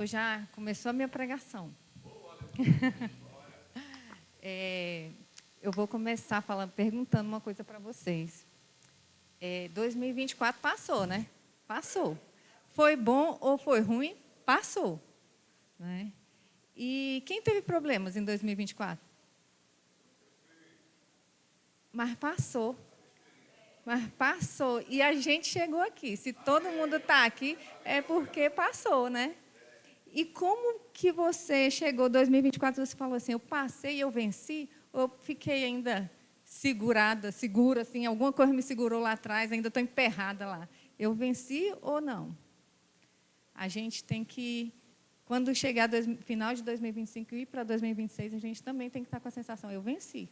Já começou a minha pregação. Eu vou começar perguntando uma coisa para vocês. 2024 passou, né? Passou. Foi bom ou foi ruim? Passou. Né? E quem teve problemas em 2024? Mas passou. Mas passou. E a gente chegou aqui. Se todo mundo está aqui, é porque passou, né? E como que você chegou em 2024, você falou assim, eu passei e eu venci, ou eu fiquei ainda segura, assim, alguma coisa me segurou lá atrás, ainda estou emperrada lá. Eu venci ou não? A gente tem que, quando chegar final de 2025 e ir para 2026, a gente também tem que estar com a sensação, eu venci.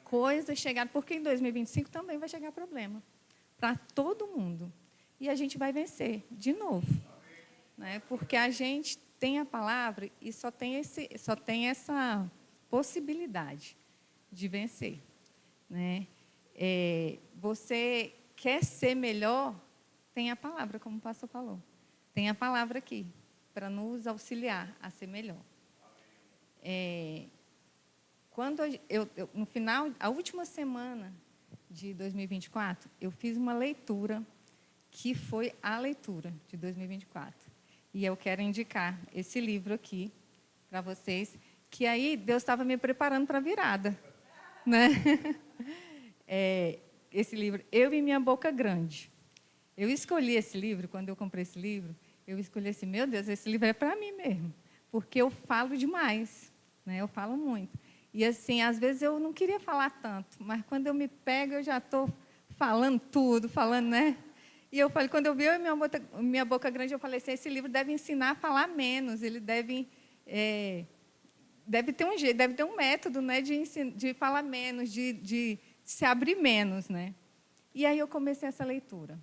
Coisas chegaram, porque em 2025 também vai chegar problema, para todo mundo. E a gente vai vencer, de novo. Né? Porque a gente tem a palavra e só tem essa possibilidade de vencer. Né? Você quer ser melhor, tem a palavra, como o pastor falou. Tem a palavra aqui, para nos auxiliar a ser melhor. Quando no final, a última semana de 2024, eu fiz uma leitura, que foi a leitura de 2024. E eu quero indicar esse livro aqui para vocês, que aí Deus estava me preparando para a virada. Né? Esse livro, Eu e Minha Boca Grande. Eu escolhi esse livro, quando eu comprei esse livro, eu escolhi assim, meu Deus, esse livro é para mim mesmo, porque eu falo demais, né? Eu falo muito. E assim, às vezes eu não queria falar tanto, mas quando eu me pego, eu já estou falando tudo, né? E eu falei, quando eu vi minha boca grande, eu falei assim, esse livro deve ensinar a falar menos, ele deve ter um jeito, deve ter um método, né, de falar menos, de se abrir menos, né? E aí eu comecei essa leitura.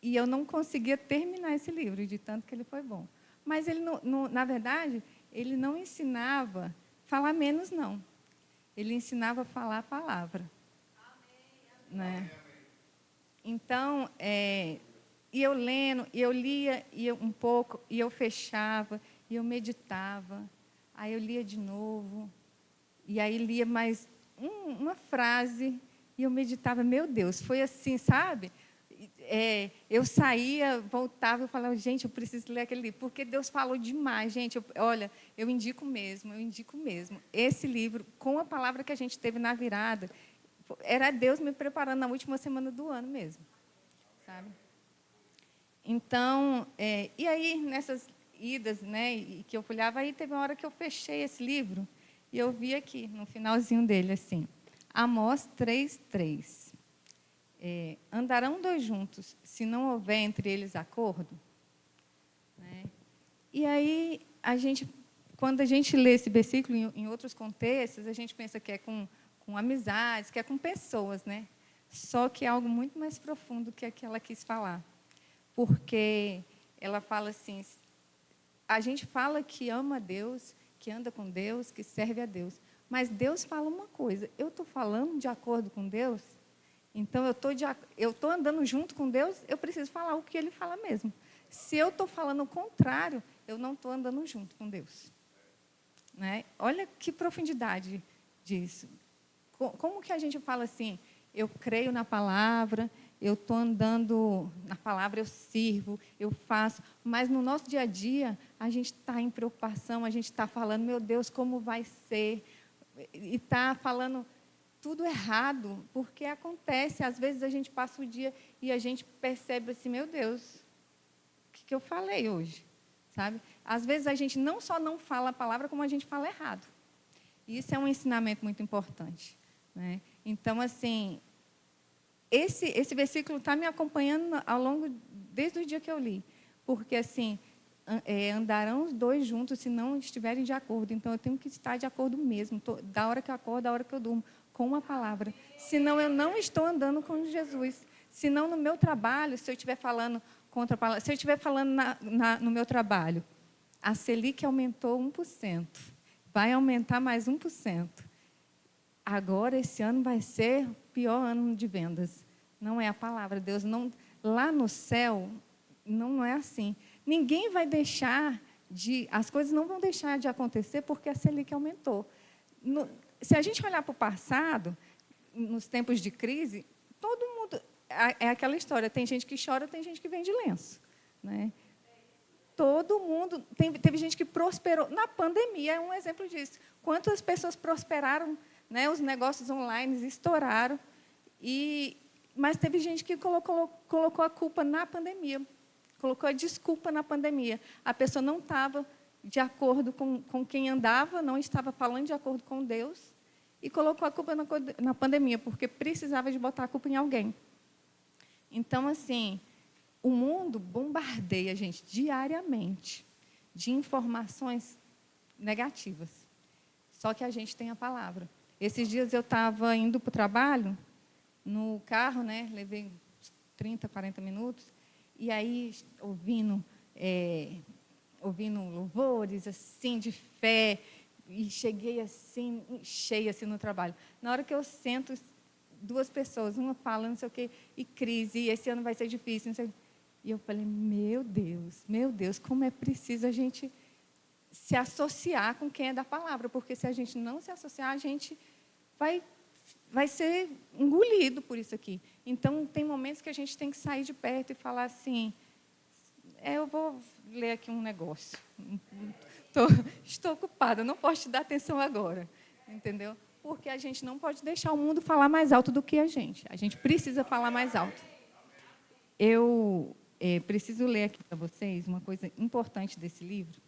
E eu não conseguia terminar esse livro, de tanto que ele foi bom. Mas ele, na verdade, ele não ensinava a falar menos, não. Ele ensinava a falar a palavra. Amém. Né? Então, e eu lendo, e eu lia um pouco, e eu fechava, e eu meditava. Aí eu lia de novo, e aí lia mais uma frase, e eu meditava. Meu Deus, foi assim, sabe? Eu saía, voltava, eu falava, gente, eu preciso ler aquele livro, porque Deus falou demais, gente. Olha, eu indico mesmo. Esse livro, com a palavra que a gente teve na virada, era Deus me preparando na última semana do ano mesmo, sabe? Então, e aí, nessas idas, né, e que eu olhava, aí teve uma hora que eu fechei esse livro, e eu vi aqui, no finalzinho dele, assim, Amós 3:3. Andarão dois juntos, se não houver entre eles acordo? Né? E aí, quando a gente lê esse versículo em outros contextos, a gente pensa que é com amizades, que é com pessoas, né? Só que é algo muito mais profundo que ela quis falar. Porque ela fala assim, a gente fala que ama a Deus, que anda com Deus, que serve a Deus. Mas Deus fala uma coisa, eu estou falando de acordo com Deus? Então, eu estou andando junto com Deus, eu preciso falar o que Ele fala mesmo. Se eu estou falando o contrário, eu não estou andando junto com Deus. Né? Olha que profundidade disso. Como que a gente fala assim, eu creio na palavra, eu estou andando na palavra, eu sirvo, eu faço, mas no nosso dia a dia, a gente está em preocupação, a gente está falando, meu Deus, como vai ser? E está falando tudo errado, porque acontece, às vezes a gente passa o dia e a gente percebe assim, meu Deus, o que eu falei hoje? Sabe? Às vezes a gente não só não fala a palavra, como a gente fala errado. E isso é um ensinamento muito importante. Né? Então, assim, esse versículo está me acompanhando desde o dia que eu li. Porque, assim, andarão os dois juntos se não estiverem de acordo. Então, eu tenho que estar de acordo mesmo, da hora que eu acordo, da hora que eu durmo, com a palavra. Senão, eu não estou andando com Jesus. Senão, no meu trabalho, se eu estiver falando contra a palavra, se eu estiver falando no meu trabalho, a Selic aumentou 1%, vai aumentar mais 1%. Agora, esse ano vai ser o pior ano de vendas. Não é a palavra. Deus não... Lá no céu, não é assim. Ninguém vai deixar as coisas não vão deixar de acontecer porque a Selic aumentou. Se a gente olhar para o passado, nos tempos de crise, todo mundo... É aquela história, tem gente que chora, tem gente que vende lenço. Né? Todo mundo... Teve gente que prosperou. Na pandemia é um exemplo disso. Quantas pessoas prosperaram, né? Os negócios online estouraram. Mas teve gente que colocou a culpa na pandemia. Colocou a desculpa na pandemia. A pessoa não estava de acordo com quem andava, não estava falando de acordo com Deus, e colocou a culpa na pandemia, porque precisava de botar a culpa em alguém. Então, assim, o mundo bombardeia a gente diariamente de informações negativas. Só que a gente tem a palavra. Esses dias eu estava indo para o trabalho, no carro, né, levei uns 30, 40 minutos, e aí ouvindo louvores assim de fé, e cheguei assim, cheia assim no trabalho. Na hora que eu sento, duas pessoas, uma fala, não sei o quê, e crise, e esse ano vai ser difícil, não sei. E eu falei, meu Deus, como é preciso a gente se associar com quem é da palavra, porque se a gente não se associar, a gente vai ser engolido por isso aqui. Então, tem momentos que a gente tem que sair de perto e falar assim, eu vou ler aqui um negócio. Estou ocupada, não posso te dar atenção agora. Entendeu? Porque a gente não pode deixar o mundo falar mais alto do que a gente. A gente precisa falar mais alto. Eu preciso ler aqui para vocês uma coisa importante desse livro,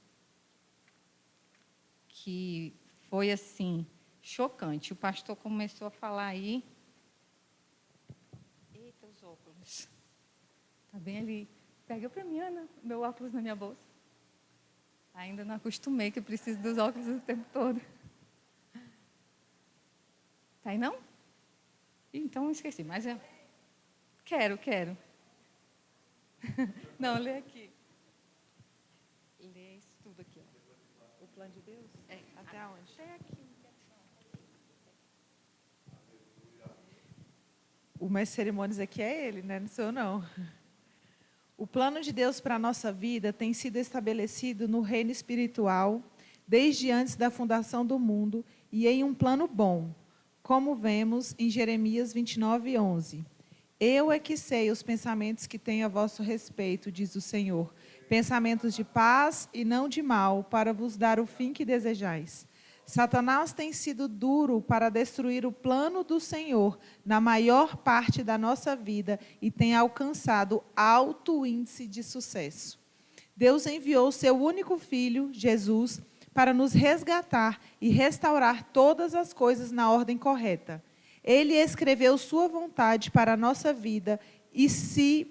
que foi, assim, chocante. O pastor começou a falar aí. Eita, os óculos. Está bem ali. Pega para mim, Ana, meu óculos na minha bolsa. Ainda não acostumei que eu preciso dos óculos o tempo todo. Está aí, não? Então, esqueci, mas eu quero. Não, lê aqui. Lê isso tudo aqui. Ó. O plano de Deus? Até onde? Até aqui. O mestre cerimônias aqui é ele, né? Não sou eu, não. O plano de Deus para a nossa vida tem sido estabelecido no reino espiritual desde antes da fundação do mundo e em um plano bom, como vemos em Jeremias 29:11. Eu é que sei os pensamentos que tenho a vosso respeito, diz o Senhor, pensamentos de paz e não de mal, para vos dar o fim que desejais. Satanás tem sido duro para destruir o plano do Senhor na maior parte da nossa vida e tem alcançado alto índice de sucesso. Deus enviou seu único filho, Jesus, para nos resgatar e restaurar todas as coisas na ordem correta. Ele escreveu sua vontade para a nossa vida e se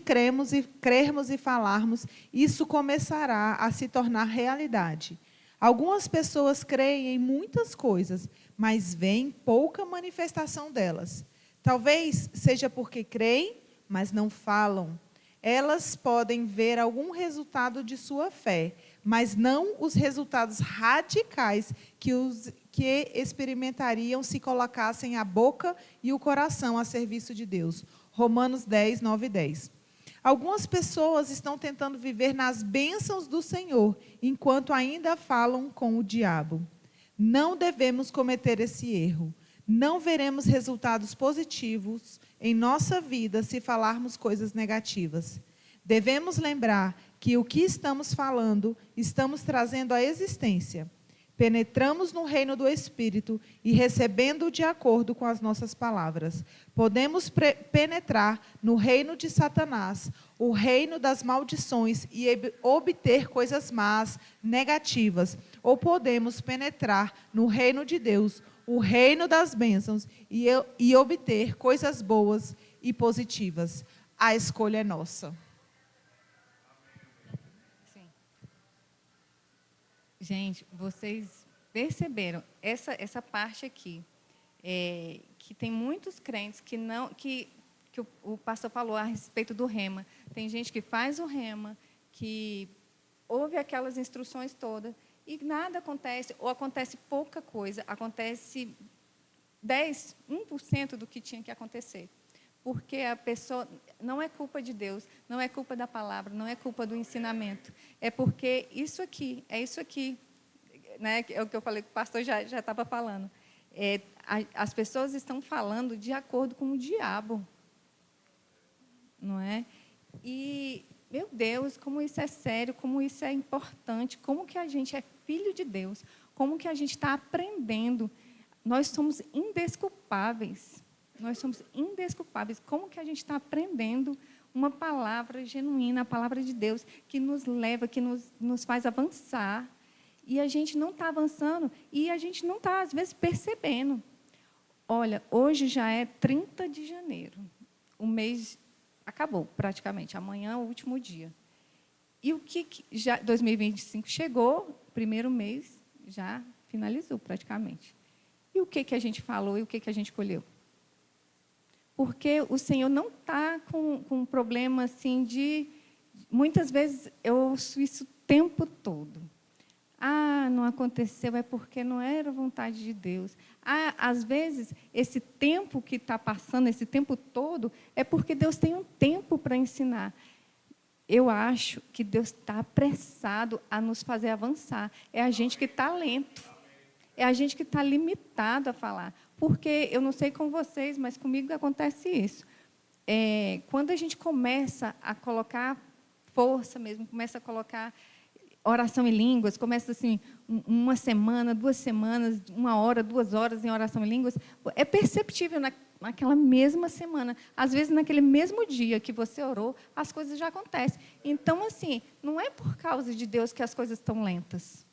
crermos e falarmos, isso começará a se tornar realidade. Algumas pessoas creem em muitas coisas, mas veem pouca manifestação delas. Talvez seja porque creem, mas não falam. Elas podem ver algum resultado de sua fé, mas não os resultados radicais que experimentariam se colocassem a boca e o coração a serviço de Deus. Romanos 10, 9 e 10. Algumas pessoas estão tentando viver nas bênçãos do Senhor, enquanto ainda falam com o diabo. Não devemos cometer esse erro. Não veremos resultados positivos em nossa vida se falarmos coisas negativas. Devemos lembrar que o que estamos falando, estamos trazendo à existência. Penetramos no reino do Espírito e recebendo de acordo com as nossas palavras. Podemos penetrar no reino de Satanás, o reino das maldições e obter coisas más, negativas. Ou podemos penetrar no reino de Deus, o reino das bênçãos e obter coisas boas e positivas. A escolha é nossa. Gente, vocês perceberam essa parte aqui, que tem muitos crentes que o pastor falou a respeito do rema. Tem gente que faz o rema, que ouve aquelas instruções todas e nada acontece, ou acontece pouca coisa, acontece 1% do que tinha que acontecer. porque a pessoa não é culpa de Deus, não é culpa da palavra, não é culpa do ensinamento. É porque isso aqui, né? É o que eu falei que o pastor já estava falando. As pessoas estão falando de acordo com o diabo, não é? E, meu Deus, como isso é sério, como isso é importante, como que a gente é filho de Deus, como que a gente está aprendendo. Nós somos indesculpáveis. Nós somos indesculpáveis. Como que a gente está aprendendo uma palavra genuína, a palavra de Deus, que nos leva, que nos faz avançar. E a gente não está avançando, e a gente não está, às vezes, percebendo. Olha, hoje já é 30 de janeiro. O mês acabou, praticamente. Amanhã é o último dia. E o que já 2025 chegou, primeiro mês, já finalizou, praticamente. E o que a gente falou e o que a gente colheu? Porque o Senhor não está com um problema assim de... Muitas vezes eu ouço isso o tempo todo. Ah, não aconteceu, é porque não era vontade de Deus. Ah, às vezes, esse tempo que está passando, esse tempo todo, é porque Deus tem um tempo para ensinar. Eu acho que Deus está apressado a nos fazer avançar. É a gente que está lento. É a gente que está limitado a falar. Porque, eu não sei com vocês, mas comigo acontece isso. Quando a gente começa a colocar força mesmo, começa a colocar oração em línguas, começa assim, uma semana, 2 semanas, 1 hora, 2 horas em oração em línguas, é perceptível naquela mesma semana. Às vezes, naquele mesmo dia que você orou, as coisas já acontecem. Então, assim, não é por causa de Deus que as coisas estão lentas.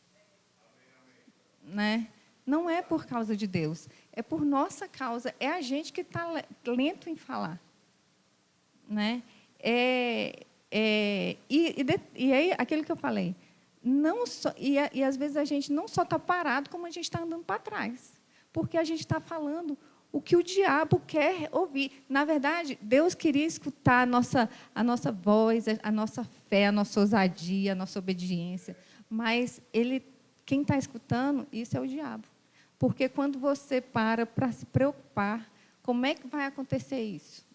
Né? Não é por causa de Deus, é por nossa causa. É a gente que está lento em falar. Né? E aí, aquilo que eu falei, não só, e às vezes a gente não só está parado, como a gente está andando para trás. Porque a gente está falando o que o diabo quer ouvir. Na verdade, Deus queria escutar a nossa voz, a nossa fé, a nossa ousadia, a nossa obediência. Mas quem está escutando, isso é o diabo. Porque quando você para se preocupar, como é que vai acontecer isso?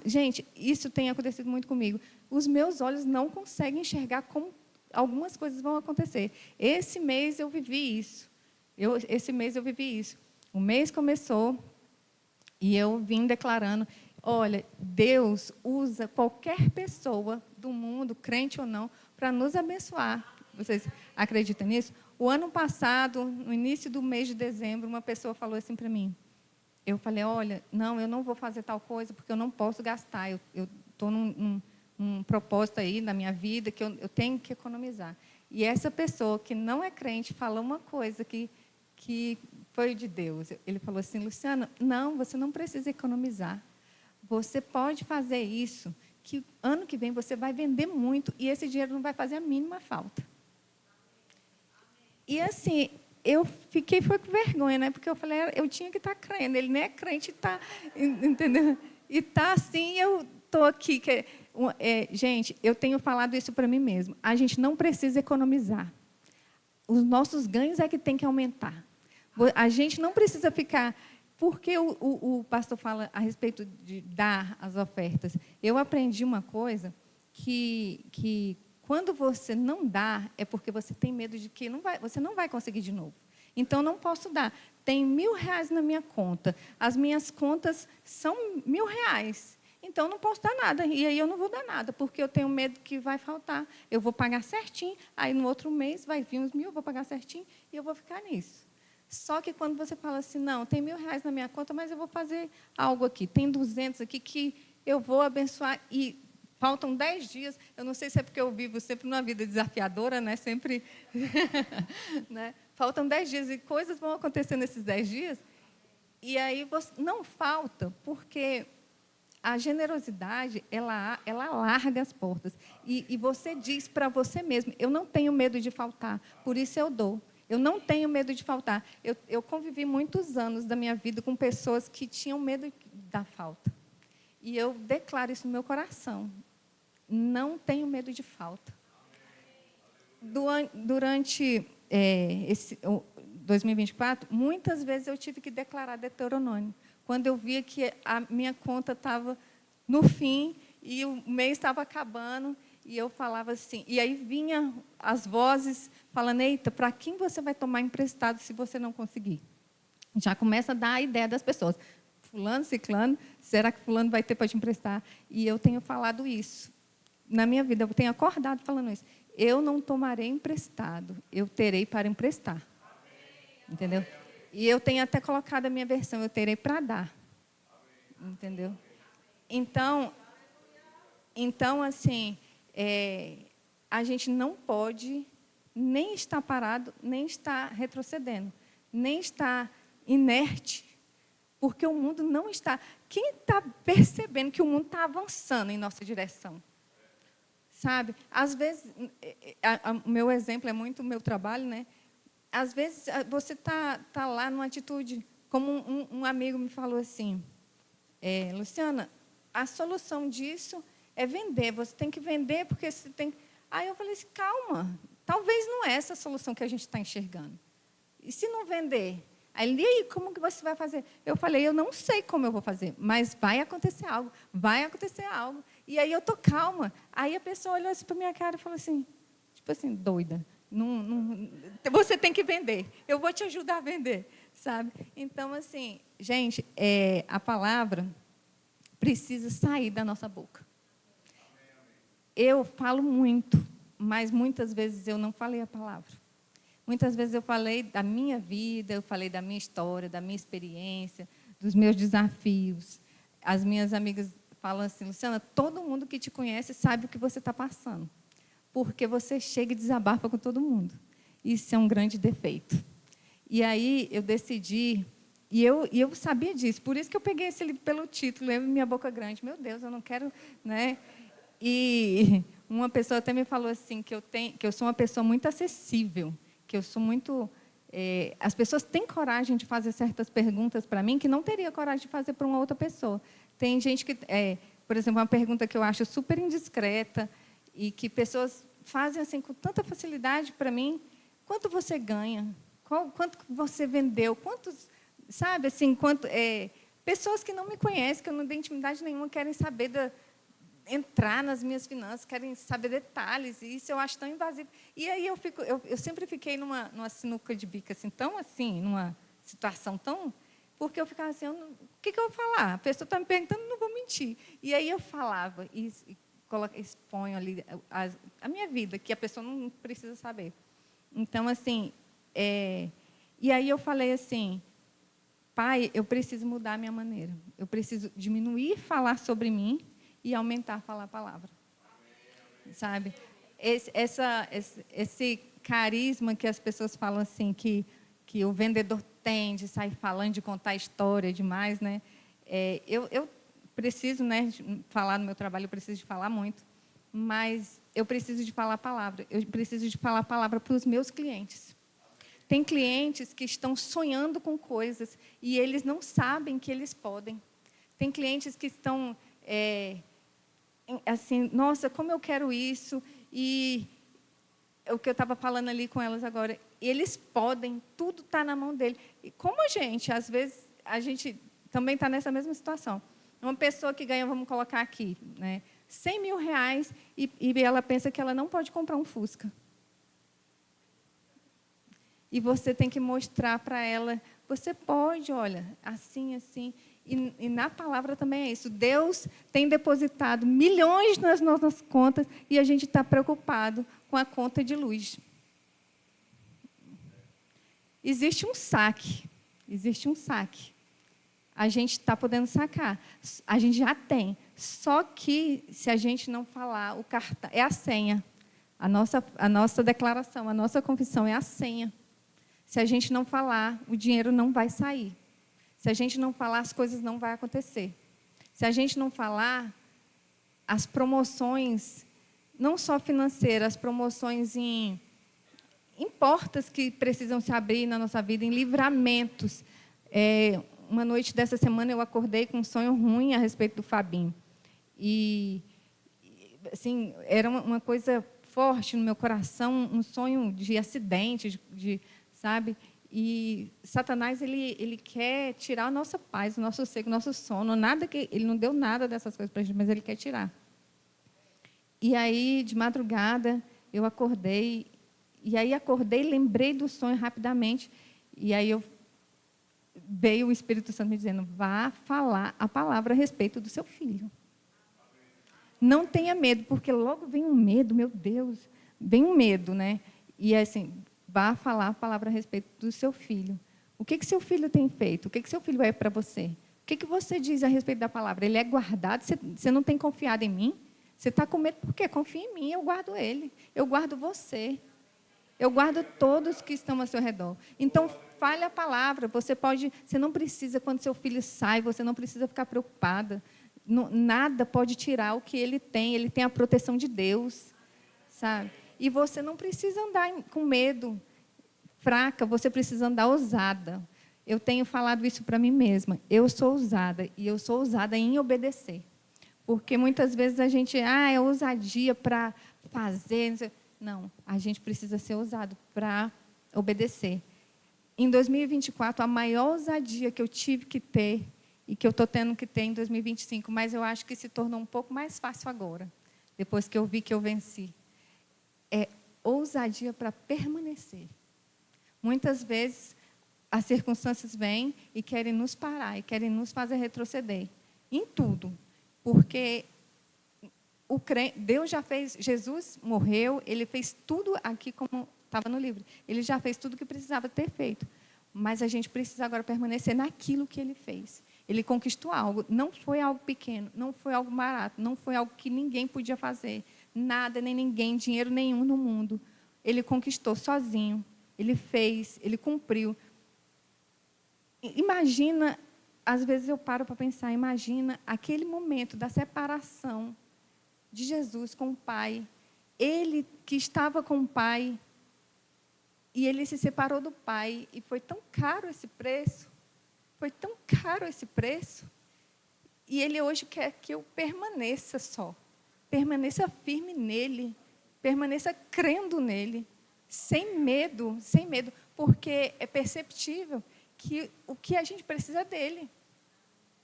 Gente, isso tem acontecido muito comigo. Os meus olhos não conseguem enxergar como algumas coisas vão acontecer. Esse mês eu vivi isso. O mês começou e eu vim declarando, olha, Deus usa qualquer pessoa do mundo, crente ou não, para nos abençoar. Vocês acreditam nisso? O ano passado, no início do mês de dezembro, uma pessoa falou assim para mim. Eu falei, olha, não, eu não vou fazer tal coisa porque eu não posso gastar. Eu estou num propósito aí na minha vida que eu tenho que economizar. E essa pessoa que não é crente falou uma coisa que foi de Deus. Ele falou assim, Luciana, não, você não precisa economizar. Você pode fazer isso, que ano que vem você vai vender muito e esse dinheiro não vai fazer a mínima falta. E assim, eu fiquei foi com vergonha, né? Porque eu falei, eu tinha que estar crendo. Ele nem é crente, está, entendeu? E está assim, eu estou aqui. Gente, eu tenho falado isso para mim mesmo. A gente não precisa economizar. Os nossos ganhos é que tem que aumentar. A gente não precisa ficar... Porque o pastor fala a respeito de dar as ofertas. Eu aprendi uma coisa que quando você não dá, é porque você tem medo de que você não vai conseguir de novo. Então, não posso dar. Tem R$1.000 na minha conta. As minhas contas são R$1.000. Então, não posso dar nada. E aí, eu não vou dar nada, porque eu tenho medo que vai faltar. Eu vou pagar certinho. Aí, no outro mês, vai vir uns 1.000, eu vou pagar certinho e eu vou ficar nisso. Só que quando você fala assim, não, tem R$1.000 na minha conta, mas eu vou fazer algo aqui. Tem 200 aqui que eu vou abençoar e... Faltam 10 dias, eu não sei se é porque eu vivo sempre numa vida desafiadora, né? Sempre, né? Faltam 10 dias e coisas vão acontecer nesses 10 dias. E aí não falta, porque a generosidade, ela alarga as portas. E você diz para você mesmo, eu não tenho medo de faltar, por isso eu dou. Eu não tenho medo de faltar. Eu convivi muitos anos da minha vida com pessoas que tinham medo da falta. E eu declaro isso no meu coração. Não tenho medo de falta. Durante esse 2024, muitas vezes eu tive que declarar Deuteronômio. quando eu via que a minha conta estava no fim e o mês estava acabando, e eu falava assim, e aí vinha as vozes falando, eita, para quem você vai tomar emprestado se você não conseguir? Já começa a dar a ideia das pessoas. Fulano, ciclano, será que fulano vai ter para te emprestar? E eu tenho falado isso. Na minha vida, eu tenho acordado falando isso. Eu não tomarei emprestado, eu terei para emprestar. Entendeu? E eu tenho até colocado a minha versão, eu terei para dar. Entendeu? Então assim, a gente não pode nem estar parado, nem estar retrocedendo, nem estar inerte, porque o mundo não está... Quem está percebendo que o mundo está avançando em nossa direção? Sabe? Às vezes, o meu exemplo é muito o meu trabalho, né? Às vezes, você está lá numa atitude, como um amigo me falou assim, Luciana, a solução disso é vender, você tem que vender porque você tem... Aí eu falei assim, calma, talvez não é essa a solução que a gente está enxergando. E se não vender? Aí ele, e aí, como que você vai fazer? Eu falei, eu não sei como eu vou fazer, mas vai acontecer algo, vai acontecer algo. E aí eu estou calma. Aí a pessoa olhou assim para a minha cara e falou assim, tipo assim, doida, você tem que vender, eu vou te ajudar a vender, sabe? Então, assim, gente, a palavra precisa sair da nossa boca. Eu falo muito, mas muitas vezes eu não falei a palavra. Muitas vezes eu falei da minha vida, eu falei da minha história, da minha experiência, dos meus desafios. As minhas amigas falam assim, Luciana, todo mundo que te conhece sabe o que você está passando, porque você chega e desabafa com todo mundo. Isso é um grande defeito. E aí eu decidi, e eu sabia disso, por isso que eu peguei esse livro pelo título, eu e Minha Boca Grande. Meu Deus, eu não quero... né? E uma pessoa até me falou assim, que eu sou uma pessoa muito acessível, que eu sou muito... as pessoas têm coragem de fazer certas perguntas para mim que não teria coragem de fazer para uma outra pessoa. Tem gente que... por exemplo, uma pergunta que eu acho super indiscreta e que pessoas fazem assim com tanta facilidade para mim. Quanto você ganha? Quanto você vendeu? Quantos... Sabe, assim, pessoas que não me conhecem, que eu não tenho intimidade nenhuma, querem saber entrar nas minhas finanças, querem saber detalhes, e isso eu acho tão invasivo. E aí eu sempre fiquei numa sinuca de bico, assim, tão assim, numa situação tão... Porque eu ficava assim, o que eu vou falar? A pessoa está me perguntando, não vou mentir. E aí eu falava, exponho ali a minha vida, que a pessoa não precisa saber. Então, assim, e aí eu falei assim, pai, eu preciso mudar a minha maneira. Eu preciso diminuir falar sobre mim e aumentar a falar a palavra. Sabe? Esse carisma que as pessoas falam assim, que o vendedor tem de sair falando, de contar história demais, né? Eu preciso, né, de falar no meu trabalho, eu preciso de falar muito, mas eu preciso de falar a palavra. Eu preciso de falar a palavra para os meus clientes. Tem clientes que estão sonhando com coisas e eles não sabem que eles podem. Tem clientes que estão... assim, nossa, como eu quero isso, e o que eu estava falando ali com elas agora, eles podem, tudo está na mão dele. E como às vezes, a gente também está nessa mesma situação. Uma pessoa que ganha, vamos colocar aqui, né, R$100 mil, e ela pensa que ela não pode comprar um Fusca. E você tem que mostrar para ela, você pode, olha, assim, assim. E na palavra também é isso. Deus tem depositado milhões nas nossas contas e a gente está preocupado com a conta de luz. Existe um saque. A gente está podendo sacar. A gente já tem. Só que, se a gente não falar, o cartão é a senha. A nossa declaração, a nossa confissão é a senha. Se a gente não falar, o dinheiro não vai sair. Se a gente não falar, as coisas não vão acontecer. Se a gente não falar, as promoções, não só financeiras, as promoções em portas que precisam se abrir na nossa vida, em livramentos. Uma noite dessa semana eu acordei com um sonho ruim a respeito do Fabinho. E assim, era uma coisa forte no meu coração, um sonho de acidente, sabe? E Satanás, ele quer tirar a nossa paz, o nosso sossego, o nosso sono. Ele não deu nada dessas coisas para a gente, mas ele quer tirar. E aí, de madrugada, eu acordei. E aí, lembrei do sonho rapidamente. E aí, veio o Espírito Santo me dizendo, vá falar a palavra a respeito do seu filho. Não tenha medo, porque logo vem um medo, meu Deus, vem um medo, né? E assim, vá falar a palavra a respeito do seu filho. O que seu filho tem feito? O que seu filho é para você? O que você diz a respeito da palavra? Ele é guardado? Você não tem confiado em mim? Você está com medo por quê? Confia em mim, eu guardo ele. Eu guardo você. Eu guardo todos que estão ao seu redor. Então, fale a palavra. Você não precisa, quando seu filho sai, você não precisa ficar preocupada. Nada pode tirar o que ele tem a proteção de Deus, sabe? E você não precisa andar com medo, fraca, você precisa andar ousada. Eu tenho falado isso para mim mesma. Eu sou ousada, e eu sou ousada em obedecer. Porque muitas vezes a gente, é ousadia para fazer. Não, a gente precisa ser ousado para obedecer. Em 2024, a maior ousadia que eu tive que ter, e que eu estou tendo que ter em 2025, mas eu acho que se tornou um pouco mais fácil agora, depois que eu vi que eu venci, é ousadia para permanecer. Muitas vezes, as circunstâncias vêm e querem nos parar, e querem nos fazer retroceder, em tudo, porque Deus já fez, Jesus morreu, ele fez tudo aqui como estava no livro. Ele já fez tudo o que precisava ter feito. Mas a gente precisa agora permanecer naquilo que ele fez. Ele conquistou algo. Não foi algo pequeno, não foi algo barato, não foi algo que ninguém podia fazer. Nada, nem ninguém, dinheiro nenhum no mundo. Ele conquistou sozinho. Ele fez, ele cumpriu. Imagina, às vezes eu paro para pensar, imagina aquele momento da separação de Jesus com o Pai. Ele que estava com o Pai, e ele se separou do Pai, e foi tão caro esse preço, e ele hoje quer que eu permaneça só, permaneça firme nele, permaneça crendo nele, sem medo, porque é perceptível que o que a gente precisa dele,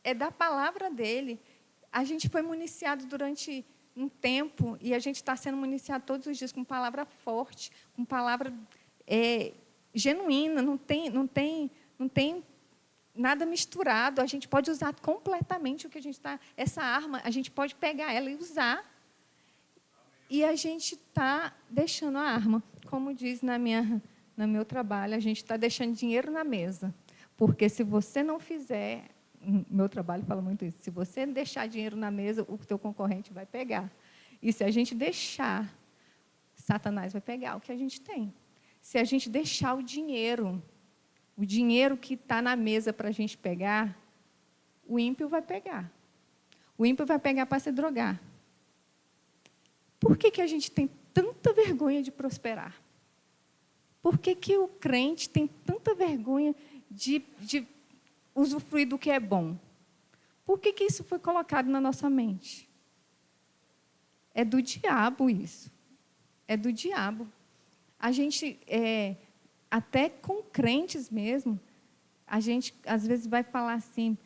é da palavra dele. A gente foi municiado durante um tempo, e a gente está sendo municiado todos os dias com palavra forte, com palavra genuína, não tem nada misturado. A gente pode usar completamente o que a gente está. Essa arma, a gente pode pegar ela e usar. E a gente está deixando a arma. Como diz no meu trabalho, a gente está deixando dinheiro na mesa. Porque se você não fizer, meu trabalho fala muito isso, se você deixar dinheiro na mesa, o teu concorrente vai pegar. E se a gente deixar, Satanás vai pegar o que a gente tem. Se a gente deixar o dinheiro que está na mesa para a gente pegar, o ímpio vai pegar. O ímpio vai pegar para se drogar. Por que a gente tem tanta vergonha de prosperar? Por que o crente tem tanta vergonha de usufruir do que é bom? Por que isso foi colocado na nossa mente? É do diabo isso. É do diabo. A gente, até com crentes mesmo, a gente às vezes vai falar assim,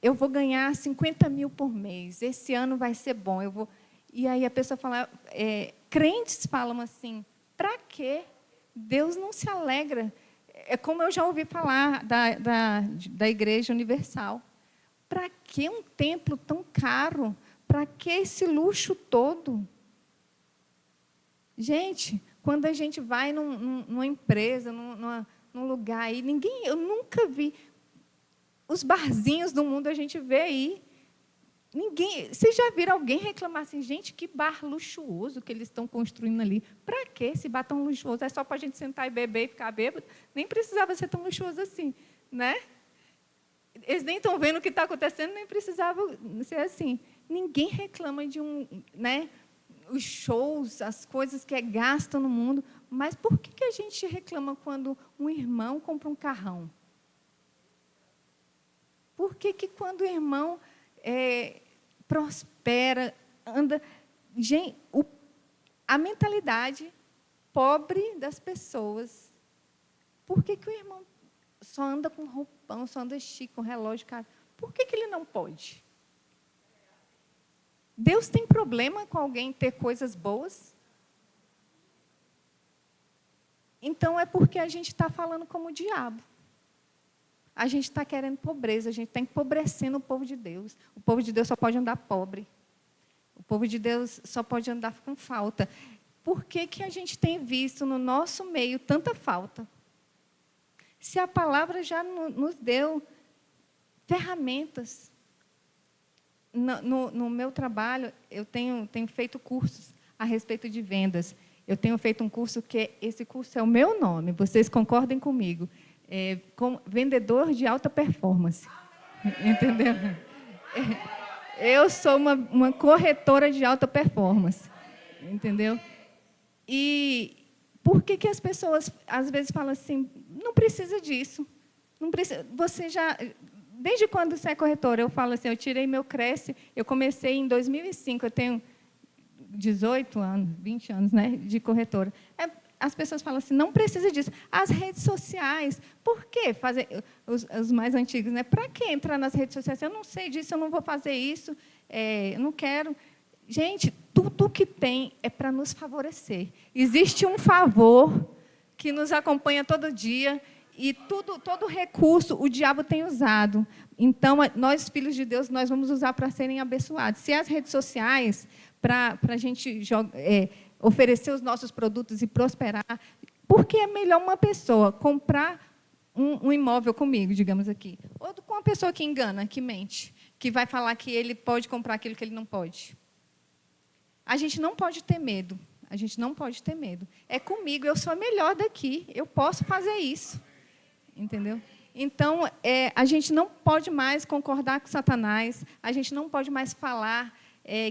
eu vou ganhar 50 mil por mês, esse ano vai ser bom. E aí a pessoa fala, crentes falam assim, para quê? Deus não se alegra. É como eu já ouvi falar da Igreja Universal. Para que um templo tão caro? Para que esse luxo todo? Gente, quando a gente vai numa empresa, num lugar aí, eu nunca vi. Os barzinhos do mundo a gente vê aí. Vocês já viram alguém reclamar assim, gente, que bar luxuoso que eles estão construindo ali? Para que esse bar tão luxuoso? É só para a gente sentar e beber e ficar bêbado? Nem precisava ser tão luxuoso assim, né? Eles nem estão vendo o que está acontecendo, nem precisava ser assim. Ninguém reclama de os shows, as coisas que gastam no mundo, mas por que a gente reclama quando um irmão compra um carrão? Por que quando o irmão prospera, anda... Gente, a mentalidade pobre das pessoas. Por que o irmão só anda com roupão, só anda chique, com relógio, cara. Por que ele não pode? Deus tem problema com alguém ter coisas boas? Então, é porque a gente está falando como o diabo. A gente está querendo pobreza, a gente está empobrecendo o povo de Deus. O povo de Deus só pode andar pobre. O povo de Deus só pode andar com falta. Por que a gente tem visto no nosso meio tanta falta? Se a palavra já nos deu ferramentas. No meu trabalho, eu tenho feito cursos a respeito de vendas. Eu tenho feito um curso esse curso é o meu nome, vocês concordem comigo, como vendedor de alta performance. Entendeu? Eu sou uma corretora de alta performance. Entendeu? E por que as pessoas, às vezes, falam assim, não precisa disso. Não precisa, você já... Desde quando você é corretora? Eu falo assim, eu tirei meu Cresce, eu comecei em 2005, eu tenho 18 anos, 20 anos, né, de corretora. As pessoas falam assim, não precisa disso. As redes sociais, por que fazer, os mais antigos, né? Para que entrar nas redes sociais? Eu não sei disso, eu não vou fazer isso, eu não quero. Gente, tudo que tem é para nos favorecer. Existe um favor que nos acompanha todo dia, e todo recurso o diabo tem usado. Então, nós, filhos de Deus, nós vamos usar para serem abençoados. Se as redes sociais, para a gente oferecer os nossos produtos e prosperar, por que é melhor uma pessoa comprar um imóvel comigo, digamos aqui, ou com uma pessoa que engana, que mente, que vai falar que ele pode comprar aquilo que ele não pode? A gente não pode ter medo. A gente não pode ter medo. É comigo, eu sou a melhor daqui, eu posso fazer isso. Entendeu? Então, a gente não pode mais concordar com Satanás, a gente não pode mais falar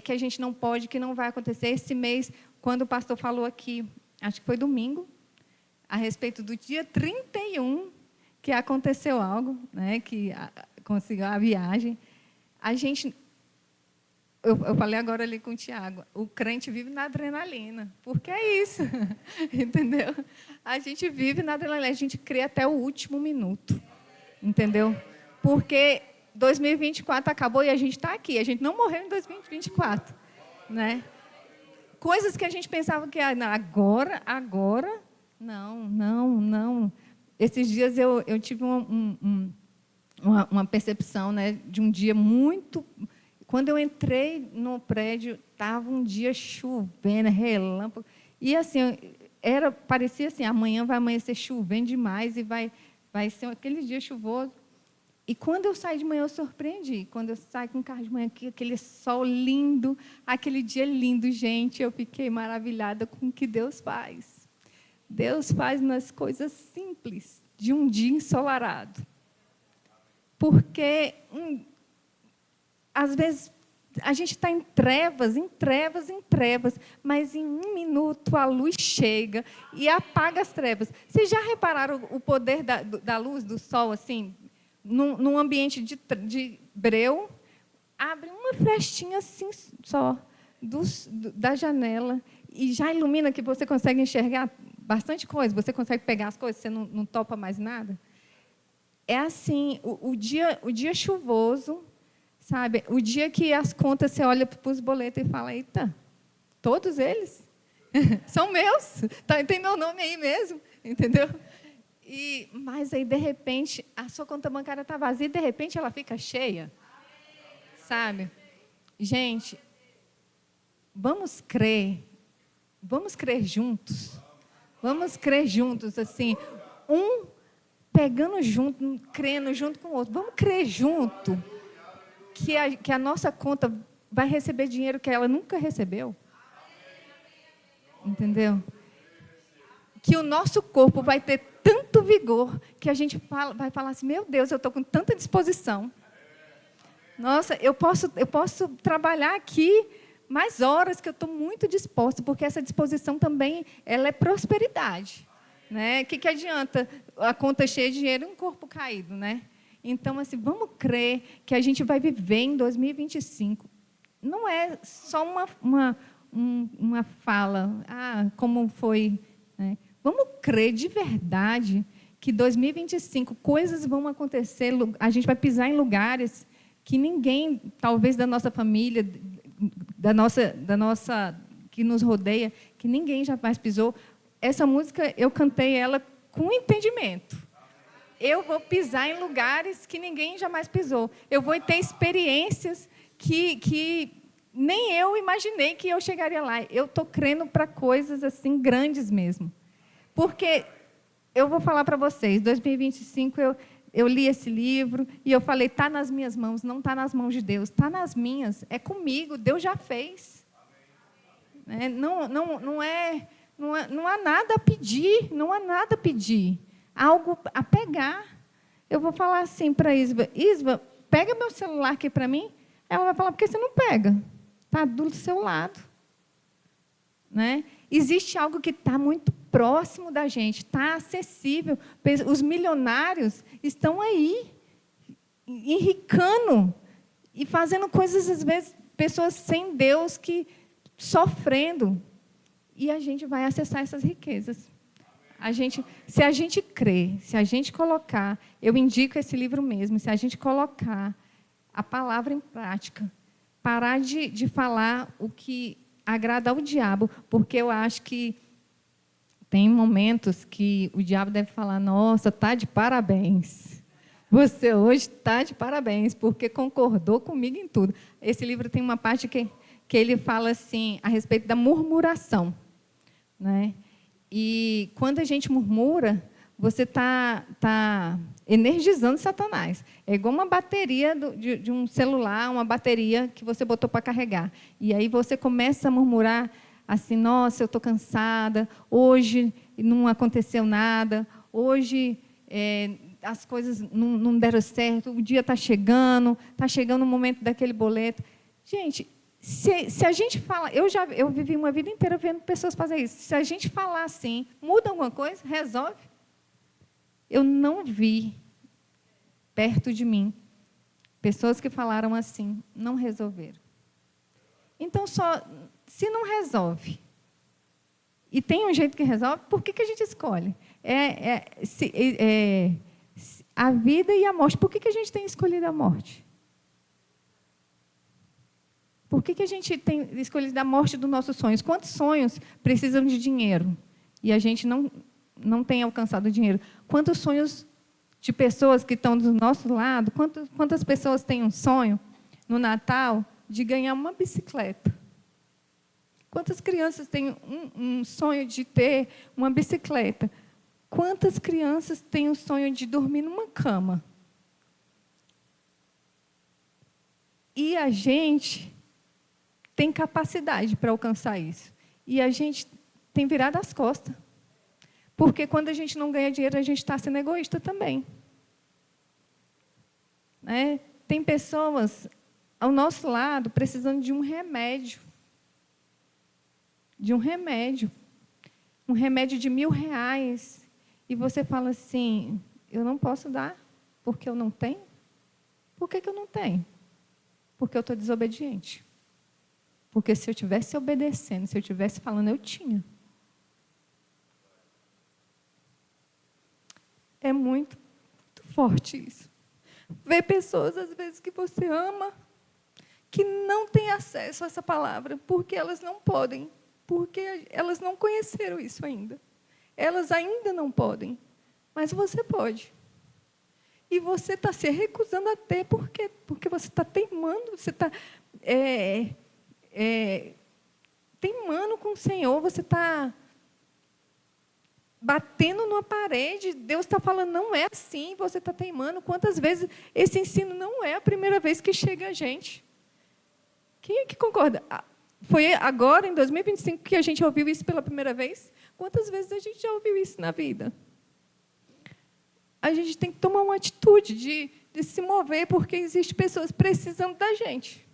que a gente não pode, que não vai acontecer. Esse mês, quando o pastor falou aqui, acho que foi domingo, a respeito do dia 31, que aconteceu algo, né, que conseguiu a viagem, a gente... Eu falei agora ali com o Tiago, o crente vive na adrenalina, porque é isso, entendeu? A gente vive na adrenalina, a gente crê até o último minuto, entendeu? Porque 2024 acabou e a gente está aqui, a gente não morreu em 2024, né? Coisas que a gente pensava que agora, não. Esses dias eu tive uma percepção, né, de um dia muito... Quando eu entrei no prédio, estava um dia chovendo, relâmpago. E assim, parecia assim, amanhã vai amanhecer chovendo demais e vai ser aquele dia chuvoso. E quando eu saí de manhã, eu surpreendi. Quando eu saí com o carro de manhã, aquele sol lindo, aquele dia lindo, gente, eu fiquei maravilhada com o que Deus faz. Deus faz nas coisas simples de um dia ensolarado. Porque... às vezes, a gente está em trevas, mas em um minuto a luz chega e apaga as trevas. Vocês já repararam o poder da luz, do sol, assim, num ambiente de breu? Abre uma frestinha assim só da janela e já ilumina, que você consegue enxergar bastante coisa, você consegue pegar as coisas, você não topa mais nada. É assim, o dia chuvoso... Sabe, o dia que as contas, você olha para os boletos e fala, eita, todos eles são meus, tem meu nome aí mesmo, entendeu? Mas aí, de repente, a sua conta bancária está vazia e, de repente, ela fica cheia, sabe? Gente, vamos crer juntos, assim, um pegando junto, crendo junto com o outro, vamos crer junto, que a nossa conta vai receber dinheiro que ela nunca recebeu. Entendeu? Que o nosso corpo vai ter tanto vigor que a gente vai falar assim, meu Deus, eu estou com tanta disposição. Nossa, eu posso trabalhar aqui mais horas, que eu estou muito disposta, porque essa disposição também ela é prosperidade. Né? O que adianta a conta cheia de dinheiro e um corpo caído, né? Então, assim, vamos crer que a gente vai viver em 2025. Não é só uma fala, como foi. Né? Vamos crer de verdade que 2025 coisas vão acontecer, a gente vai pisar em lugares que ninguém, talvez da nossa família, da nossa que nos rodeia, que ninguém jamais pisou. Essa música, eu cantei ela com entendimento. Eu vou pisar em lugares que ninguém jamais pisou. Eu vou ter experiências que nem eu imaginei que eu chegaria lá. Eu estou crendo para coisas assim grandes mesmo. Porque eu vou falar para vocês, 2025 eu li esse livro e eu falei, está nas minhas mãos, não está nas mãos de Deus, está nas minhas, é comigo, Deus já fez. Não há nada a pedir, não há nada a pedir. Algo a pegar. Eu vou falar assim para a Isva, Isva, pega meu celular aqui para mim. Ela vai falar, por que você não pega? Está do seu lado. Né? Existe algo que está muito próximo da gente, está acessível. Os milionários estão aí, enricando e fazendo coisas, às vezes, pessoas sem Deus, sofrendo. E a gente vai acessar essas riquezas. Se a gente crer, se a gente colocar, eu indico esse livro mesmo, se a gente colocar a palavra em prática, parar de falar o que agrada ao diabo, porque eu acho que tem momentos que o diabo deve falar, nossa, está de parabéns. Você hoje está de parabéns, porque concordou comigo em tudo. Esse livro tem uma parte que ele fala assim, a respeito da murmuração. Né? E quando a gente murmura, você está energizando Satanás. É igual uma bateria de um celular, uma bateria que você botou para carregar. E aí você começa a murmurar assim, nossa, eu estou cansada, hoje não aconteceu nada, hoje as coisas não deram certo, o dia está chegando o momento daquele boleto. Gente, se a gente fala, eu vivi uma vida inteira vendo pessoas fazer isso. Se a gente falar assim, muda alguma coisa, resolve. Eu não vi perto de mim pessoas que falaram assim, não resolveram. Então, se não resolve, e tem um jeito que resolve, por que a gente escolhe? A vida e a morte. Por que a gente tem escolhido a morte? Por que a gente tem escolhido a morte dos nossos sonhos? Quantos sonhos precisam de dinheiro? E a gente não tem alcançado o dinheiro. Quantos sonhos de pessoas que estão do nosso lado, quantas pessoas têm um sonho no Natal de ganhar uma bicicleta? Quantas crianças têm um sonho de ter uma bicicleta? Quantas crianças têm o sonho de dormir numa cama? E a gente tem capacidade para alcançar isso. E a gente tem virado as costas. Porque quando a gente não ganha dinheiro, a gente está sendo egoísta também. Né? Tem pessoas ao nosso lado precisando de um remédio. De um remédio. Um remédio de R$1.000. E você fala assim, eu não posso dar, porque eu não tenho. Por que eu não tenho? Porque eu estou desobediente. Porque se eu estivesse obedecendo, se eu estivesse falando, eu tinha. É muito forte isso. Ver pessoas, às vezes, que você ama, que não têm acesso a essa palavra, porque elas não podem, porque elas não conheceram isso ainda. Elas ainda não podem, mas você pode. E você está se recusando a ter, por quê? Porque você está teimando, você está teimando com o Senhor, você está batendo numa parede, Deus está falando, não é assim, você está teimando. Quantas vezes esse ensino não é a primeira vez que chega a gente? Quem é que concorda? Foi agora, em 2025, que a gente ouviu isso pela primeira vez? Quantas vezes a gente já ouviu isso na vida? A gente tem que tomar uma atitude de se mover, porque existem pessoas precisando da gente.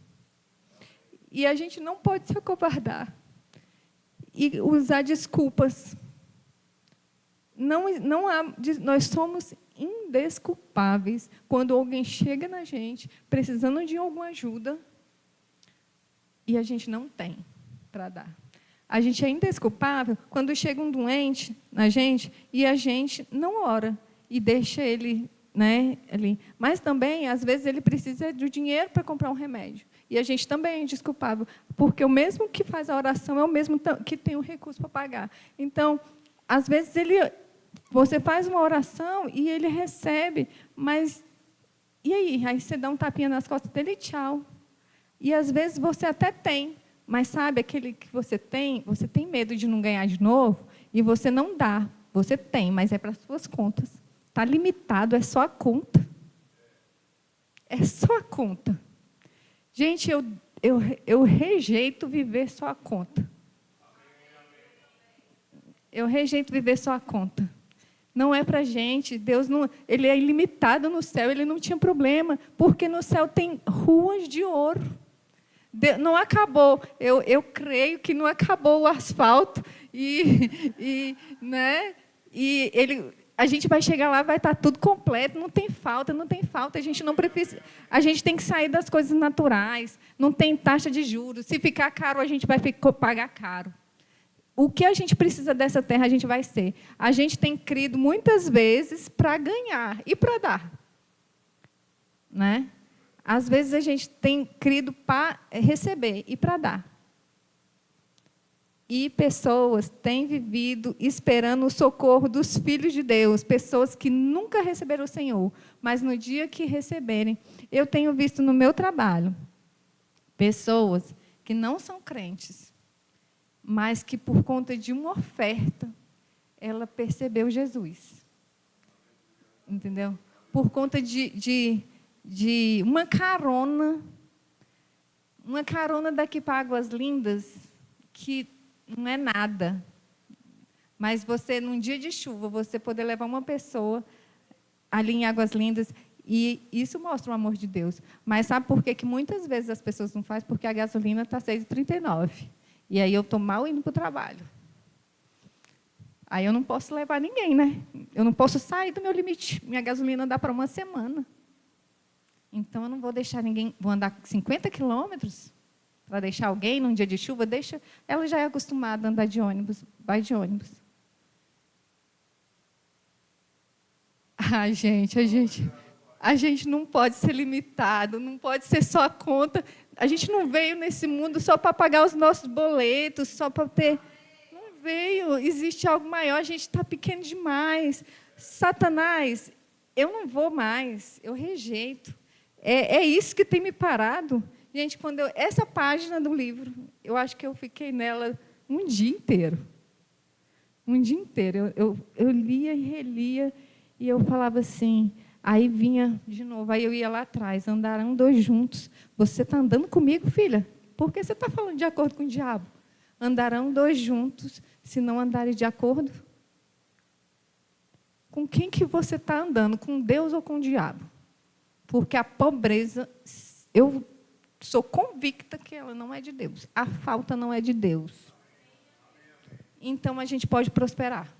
E a gente não pode se acovardar e usar desculpas. Nós somos indesculpáveis quando alguém chega na gente precisando de alguma ajuda e a gente não tem para dar. A gente é indesculpável quando chega um doente na gente e a gente não ora. e deixa ele, né, ali. Mas também, às vezes, ele precisa do dinheiro para comprar um remédio. E a gente também é indesculpável, porque o mesmo que faz a oração é o mesmo que tem o recurso para pagar. Então, às vezes, você faz uma oração e ele recebe, mas e aí? Aí você dá um tapinha nas costas dele e tchau. E, às vezes, você até tem, mas, sabe, aquele que você tem medo de não ganhar de novo, e você não dá. Você tem, mas é para as suas contas. Está limitado, é só a conta. É só a conta. Gente, eu rejeito viver só a conta. Eu rejeito viver só a conta. Não é para a gente. Deus não, ele é ilimitado no céu, ele não tinha problema, porque no céu tem ruas de ouro. Não acabou. Eu creio que não acabou o asfalto né? A gente vai chegar lá, vai estar tudo completo, não tem falta. A gente não precisa. A gente tem que sair das coisas naturais. Não tem taxa de juros. Se ficar caro, a gente vai pagar caro. O que a gente precisa dessa terra, a gente vai ser. A gente tem crido muitas vezes para ganhar e para dar, né? Às vezes a gente tem crido para receber e para dar. E pessoas têm vivido esperando o socorro dos filhos de Deus, pessoas que nunca receberam o Senhor, mas no dia que receberem, eu tenho visto no meu trabalho, pessoas que não são crentes, mas que por conta de uma oferta, ela percebeu Jesus. Entendeu? Por conta de uma carona daqui para Águas Lindas, que não é nada. Mas você, num dia de chuva, você poder levar uma pessoa ali em Águas Lindas, e isso mostra o amor de Deus. Mas sabe por que muitas vezes as pessoas não fazem? Porque a gasolina está R$ 6,39. E aí eu estou mal indo para o trabalho. Aí eu não posso levar ninguém, né? Eu não posso sair do meu limite. Minha gasolina dá para uma semana. Então, eu não vou deixar ninguém... Vou andar 50 quilômetros para deixar alguém num dia de chuva. Deixa. Ela já é acostumada a andar de ônibus. Vai de ônibus. Ai, a gente não pode ser limitado, não pode ser só a conta. A gente não veio nesse mundo só para pagar os nossos boletos, só para ter... Não veio, existe algo maior, a gente está pequeno demais. Satanás, eu não vou mais, eu rejeito. É isso que tem me parado. Gente, essa página do livro, eu acho que eu fiquei nela um dia inteiro. Um dia inteiro. Eu lia e relia, e eu falava assim... Aí vinha de novo, aí eu ia lá atrás, andarão dois juntos. Você está andando comigo, filha? Por que você está falando de acordo com o diabo? Andarão dois juntos, se não andarem de acordo? Com quem que você está andando? Com Deus ou com o diabo? Porque a pobreza, eu sou convicta que ela não é de Deus. A falta não é de Deus. Então, a gente pode prosperar.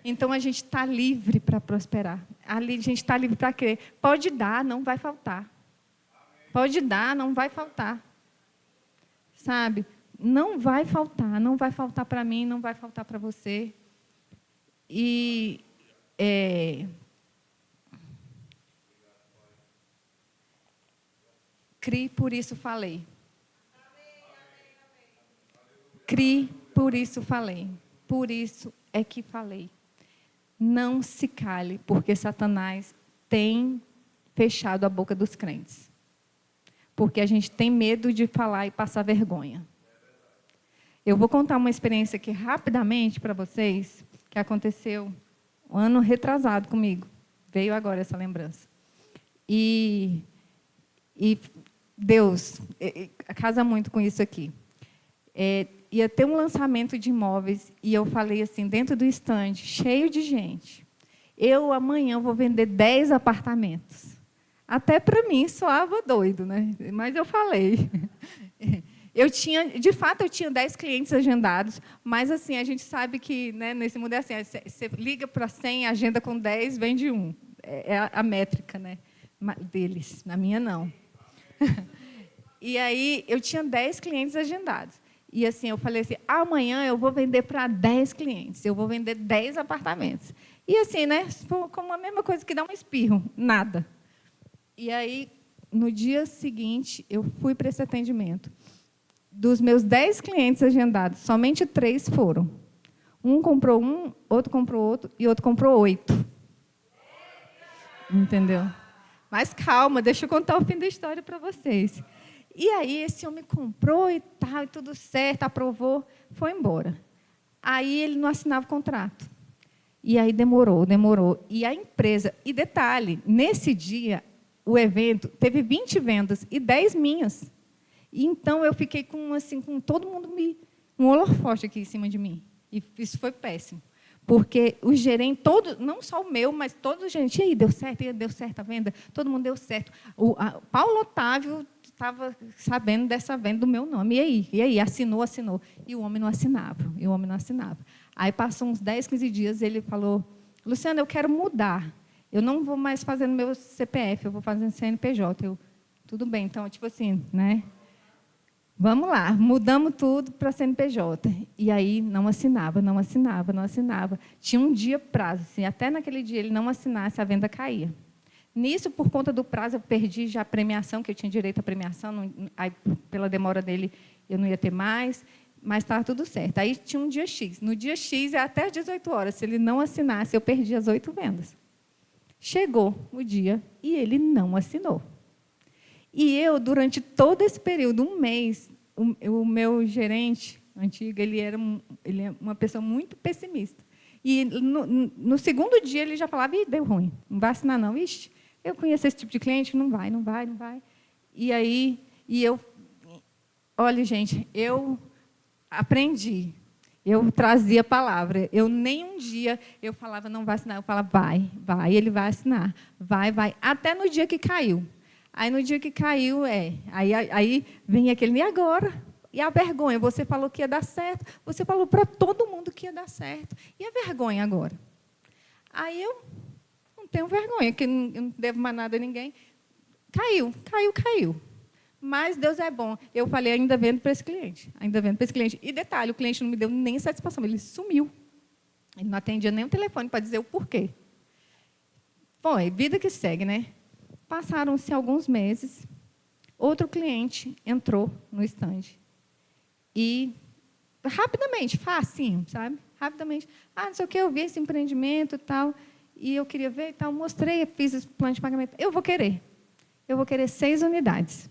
Então, a gente está livre para prosperar. A gente está livre para crer. Pode dar, não vai faltar. Pode dar, não vai faltar. Sabe? Não vai faltar. Não vai faltar para mim, não vai faltar para você. E... Crie, por isso falei. Crie, por isso falei. Por isso é que falei. Não se cale, porque Satanás tem fechado a boca dos crentes. Porque a gente tem medo de falar e passar vergonha. Eu vou contar uma experiência aqui rapidamente para vocês, que aconteceu um ano retrasado comigo. Veio agora essa lembrança. E Deus casa muito com isso aqui. Ia ter um lançamento de imóveis, e eu falei assim, dentro do stand, cheio de gente, amanhã vou vender 10 apartamentos. Até para mim soava doido, né? Mas eu falei. De fato, eu tinha 10 clientes agendados, mas assim, a gente sabe que, né, nesse mundo é assim, você liga para 100, agenda com 10, vende 1. É a métrica, né, deles, na minha não. E aí, eu tinha 10 clientes agendados. E assim, eu falei assim, amanhã eu vou vender para 10 clientes, eu vou vender 10 apartamentos. E assim, né, como a mesma coisa que dá um espirro, nada. E aí, no dia seguinte, eu fui para esse atendimento. Dos meus 10 clientes agendados, somente 3 foram. Um comprou um, outro comprou outro, e outro comprou 8. Entendeu? Mas calma, deixa eu contar o fim da história para vocês. E aí, esse homem comprou e tal, e tudo certo, aprovou, foi embora. Aí ele não assinava o contrato. E aí demorou. E a empresa, e detalhe, nesse dia, o evento teve 20 vendas e 10 minhas. E então eu fiquei com todo mundo um holofote aqui em cima de mim. E isso foi péssimo. Porque o gerente, não só o meu, mas todos os gerentes, e aí, deu certo a venda? Todo mundo deu certo. Paulo Otávio estava sabendo dessa venda do meu nome. E aí? Assinou. E o homem não assinava. Aí, passou uns 10, 15 dias, ele falou, Luciana, eu quero mudar. Eu não vou mais fazer no meu CPF, eu vou fazer no CNPJ. Tudo bem, então, tipo assim, né? Vamos lá, mudamos tudo para CNPJ. E aí não assinava. Tinha um dia prazo. Se até naquele dia ele não assinasse, a venda caía. Nisso, por conta do prazo, eu perdi já a premiação, que eu tinha direito à premiação. Aí, pela demora dele, eu não ia ter mais, mas estava tudo certo. Aí tinha um dia X. No dia X, é até às 18 horas. Se ele não assinasse, eu perdi as 8 vendas. Chegou o dia e ele não assinou. E eu, durante todo esse período, um mês, o meu gerente antigo, ele é uma pessoa muito pessimista. E no segundo dia ele já falava, deu ruim, não vai assinar não. Ixi, eu conheço esse tipo de cliente, não vai. E aí, olha, gente, eu aprendi. Eu trazia a palavra. Eu nem um dia eu falava, não vai assinar. Eu falava, vai, ele vai assinar. Vai. Até no dia que caiu. Aí, no dia que caiu, aí vem aquele, e agora? E a vergonha? Você falou que ia dar certo, você falou para todo mundo que ia dar certo. E a vergonha agora? Aí eu não tenho vergonha, que eu não devo mais nada a ninguém. Caiu. Mas Deus é bom. Eu falei, ainda vendo para esse cliente. E detalhe, o cliente não me deu nem satisfação, ele sumiu. Ele não atendia nem o telefone para dizer o porquê. Bom, é vida que segue, né? Passaram-se alguns meses, outro cliente entrou no estande. E, rapidamente, facinho, sabe? Rapidamente. Não sei o que, eu vi esse empreendimento e tal, e eu queria ver e tal, mostrei, fiz esse plano de pagamento. Eu vou querer 6 unidades.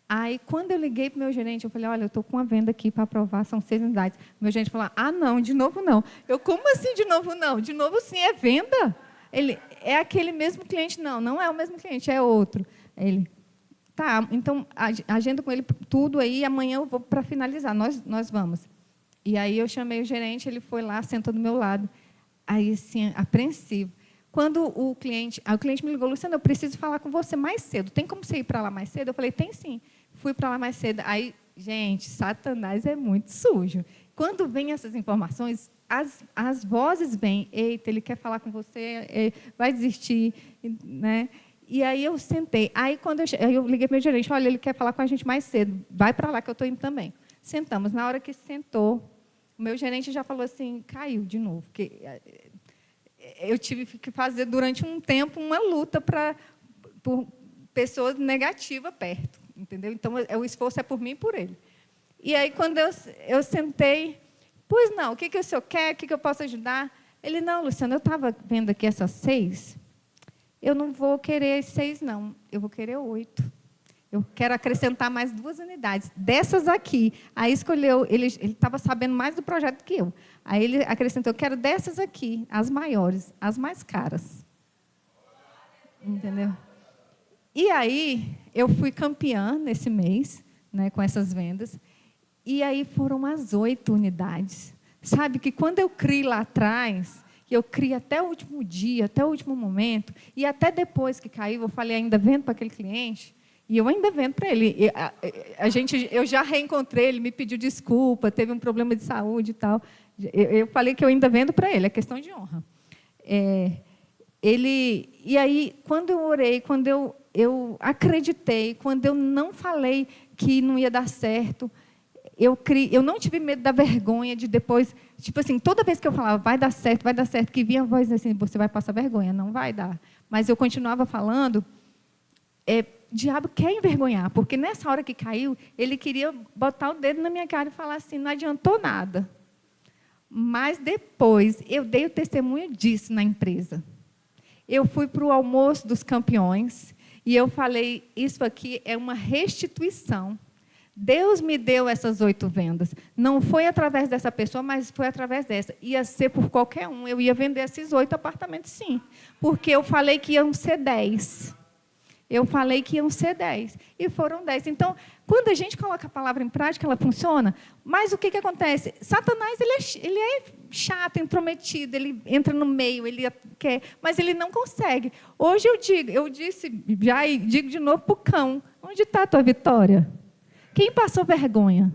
Aí, quando eu liguei para o meu gerente, eu falei, olha, eu estou com uma venda aqui para aprovar, são 6 unidades. O meu gerente falou, não, de novo não. Eu, como assim de novo não? De novo sim, é venda? Ele, é aquele mesmo cliente? Não é o mesmo cliente, é outro. Ele, tá, então, agenda com ele tudo aí, amanhã eu vou para finalizar, nós vamos. E aí eu chamei o gerente, ele foi lá, sentou do meu lado. Aí, assim, apreensivo. Quando o cliente me ligou, Luciana, eu preciso falar com você mais cedo. Tem como você ir para lá mais cedo? Eu falei, tem sim. Fui para lá mais cedo. Aí, gente, Satanás é muito sujo. Quando vem essas informações, as vozes vêm, eita, ele quer falar com você, vai desistir, né? E aí eu sentei. Aí quando eu liguei para o meu gerente, olha, ele quer falar com a gente mais cedo, vai para lá que eu estou indo também. Sentamos. Na hora que sentou, o meu gerente já falou assim, caiu de novo. Porque eu tive que fazer durante um tempo uma luta por pessoas negativas perto, entendeu? Então o esforço é por mim e por ele. E aí, quando eu sentei, pois não, o que o senhor quer? O que eu posso ajudar? Ele, não, Luciana, eu estava vendo aqui essas 6, eu não vou querer 6, não, eu vou querer 8. Eu quero acrescentar mais 2 unidades. Dessas aqui, aí escolheu, ele estava sabendo mais do projeto que eu. Aí ele acrescentou, eu quero dessas aqui, as maiores, as mais caras. Entendeu? E aí, eu fui campeã nesse mês, né, com essas vendas. E aí foram as 8 unidades. Sabe que quando eu crio lá atrás, que eu crio até o último dia, até o último momento, e até depois que caiu, eu falei, ainda vendo para aquele cliente, e eu ainda vendo para ele. Eu já reencontrei, ele me pediu desculpa, teve um problema de saúde e tal. Eu falei que eu ainda vendo para ele, é questão de honra. E aí, quando eu orei, quando eu acreditei, quando eu não falei que não ia dar certo, eu não tive medo da vergonha de depois, tipo assim, toda vez que eu falava, vai dar certo, que vinha a voz assim, você vai passar vergonha, não vai dar. Mas eu continuava falando, o diabo quer envergonhar, porque nessa hora que caiu, ele queria botar o dedo na minha cara e falar assim, não adiantou nada. Mas depois, eu dei o testemunho disso na empresa. Eu fui para o almoço dos campeões e eu falei, isso aqui é uma restituição. Deus me deu essas 8 vendas. Não foi através dessa pessoa, mas foi através dessa. Ia ser por qualquer um. Eu ia vender esses 8 apartamentos, sim. Porque eu falei que iam ser 10. Eu falei que iam ser 10. E foram 10. Então, quando a gente coloca a palavra em prática, ela funciona. Mas o que acontece? Satanás ele é chato, intrometido, ele entra no meio, ele quer, mas ele não consegue. Hoje eu disse, já e digo de novo para o cão, onde está a tua vitória? Quem passou vergonha?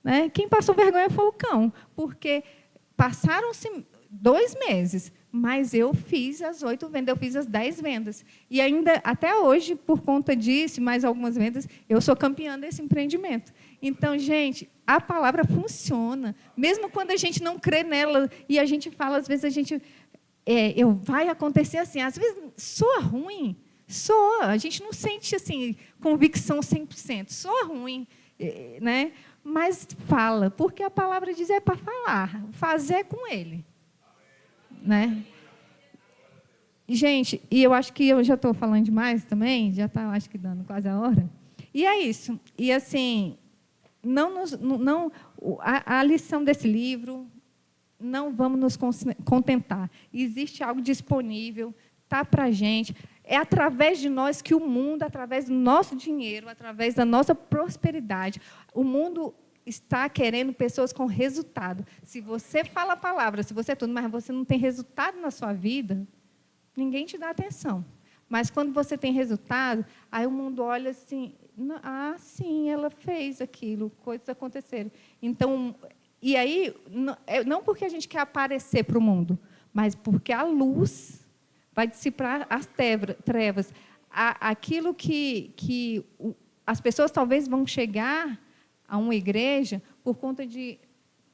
Né? Quem passou vergonha foi o cão, porque passaram-se 2 meses, mas eu fiz as 8 vendas, eu fiz as 10 vendas. E ainda, até hoje, por conta disso, mais algumas vendas, eu sou campeã desse empreendimento. Então, gente, a palavra funciona. Mesmo quando a gente não crê nela, e a gente fala, às vezes a gente... vai acontecer assim, às vezes soa ruim, soa, a gente não sente assim, convicção 100%, soa ruim, né? Mas fala, porque a palavra diz é para falar, fazer com ele. Né? Gente, e eu acho que eu já estou falando demais também, já está, acho que dando quase a hora. E é isso. E assim, a lição desse livro, não vamos nos contentar. Existe algo disponível, está para a gente. É através de nós que o mundo, através do nosso dinheiro, através da nossa prosperidade, o mundo está querendo pessoas com resultado. Se você fala a palavra, se você é tudo, mas você não tem resultado na sua vida, ninguém te dá atenção. Mas quando você tem resultado, aí o mundo olha assim, sim, ela fez aquilo, coisas aconteceram. Então, e aí, não porque a gente quer aparecer para o mundo, mas porque a luz vai dissipar as trevas. Aquilo que as pessoas talvez vão chegar a uma igreja por conta de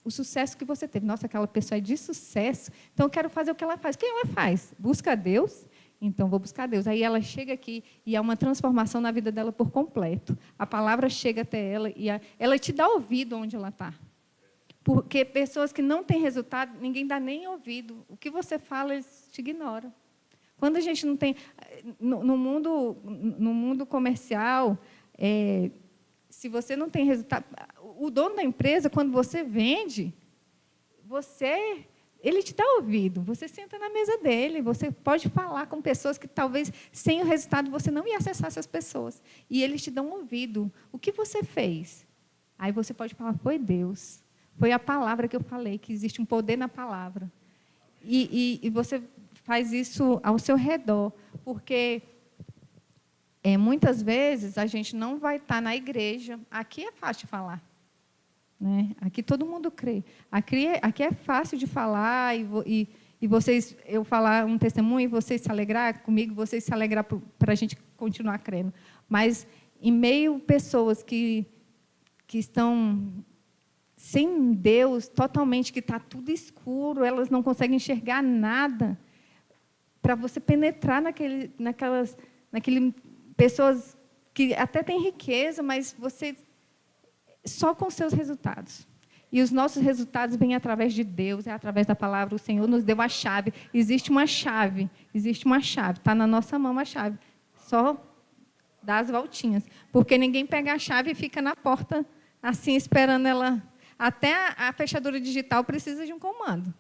o sucesso que você teve. Nossa, aquela pessoa é de sucesso, então eu quero fazer o que ela faz. O que ela faz? Busca a Deus? Então, vou buscar a Deus. Aí ela chega aqui e há uma transformação na vida dela por completo. A palavra chega até ela e ela te dá ouvido onde ela está. Porque pessoas que não têm resultado, ninguém dá nem ouvido. O que você fala, eles te ignoram. Quando a gente não tem... No mundo comercial, se você não tem resultado... O dono da empresa, quando você vende, ele te dá ouvido. Você senta na mesa dele, você pode falar com pessoas que, talvez, sem o resultado, você não ia acessar essas pessoas. E eles te dão ouvido. O que você fez? Aí você pode falar, foi Deus. Foi a palavra que eu falei, que existe um poder na palavra. E você faz isso ao seu redor, porque muitas vezes a gente não vai estar na igreja. Aqui é fácil de falar, né? Aqui todo mundo crê. Aqui é fácil de falar e vocês, eu falar um testemunho e vocês se alegrar comigo, vocês se alegrar para a gente continuar crendo. Mas em meio a pessoas que estão sem Deus, totalmente, que está tudo escuro, elas não conseguem enxergar nada, para você penetrar naquelas pessoas que até têm riqueza, mas você só com seus resultados. E os nossos resultados vêm através de Deus, é através da palavra. O Senhor nos deu a chave. Existe uma chave, está na nossa mão a chave. Só dá as voltinhas. Porque ninguém pega a chave e fica na porta, assim, esperando ela. Até a fechadura digital precisa de um comando.